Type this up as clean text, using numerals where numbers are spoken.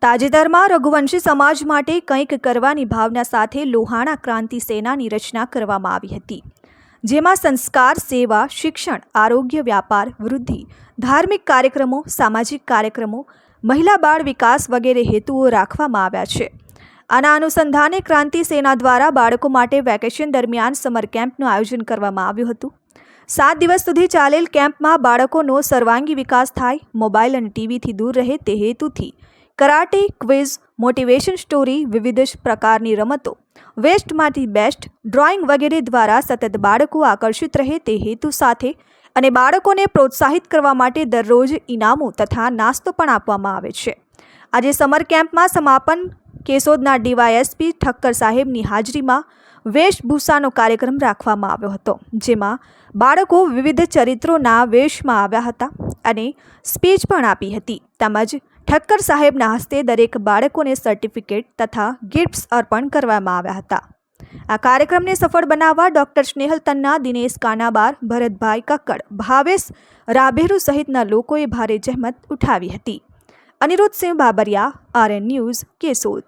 તાજેતરમાં રઘુવંશી સમાજ માટે કંઈક કરવાની ભાવના સાથે લોહાણા ક્રાંતિ સેનાની રચના કરવામાં આવી હતી, જેમાં સંસ્કાર, સેવા, શિક્ષણ, આરોગ્ય, વ્યાપાર, વૃદ્ધિ, ધાર્મિક કાર્યક્રમો, સામાજિક કાર્યક્રમો, મહિલા બાળ વિકાસ વગેરે હેતુઓ રાખવામાં આવ્યા છે. આના અનુસંધાને ક્રાંતિ સેના દ્વારા બાળકો માટે વેકેશન દરમિયાન સમર કેમ્પનું આયોજન કરવામાં આવ્યું હતું. 7 દિવસ સુધી ચાલેલ કેમ્પમાં બાળકોનો સર્વાંગી વિકાસ થાય, મોબાઈલ અને ટીવીથી દૂર રહે તે હેતુથી કરાટે, ક્વિઝ, મોટિવેશન સ્ટોરી, વિવિધ પ્રકારની રમતો, વેસ્ટમાંથી બેસ્ટ, ડ્રોઈંગ વગેરે દ્વારા સતત બાળકો આકર્ષિત રહે તે હેતુ સાથે અને બાળકોને પ્રોત્સાહિત કરવા માટે દરરોજ ઇનામો તથા નાસ્તો પણ આપવામાં આવે છે. આજે સમર કેમ્પમાં સમાપન કેશોદના ડીવાયએસપી ઠક્કર સાહેબની હાજરીમાં વેશભૂષાનો કાર્યક્રમ રાખવામાં આવ્યો હતો, જેમાં બાળકો વિવિધ ચરિત્રોના વેશમાં આવ્યા હતા અને સ્પીચ પણ આપી હતી. તેમજ ઠક્કર સાહેબના હસ્તે દરેક બાળકોને સર્ટિફિકેટ તથા ગિફ્ટ્સ અર્પણ કરવામાં આવ્યા હતા. આ કાર્યક્રમને સફળ બનાવવા ડોક્ટર સ્નેહલ તન્ના, દિનેશ કાનાબાર, ભરતભાઈ કક્કડ, ભાવેશ રાભેરુ સહિતના લોકોએ ભારે જહેમત ઉઠાવી હતી. Aniruddhsinh Babariya, RN news, Keshod.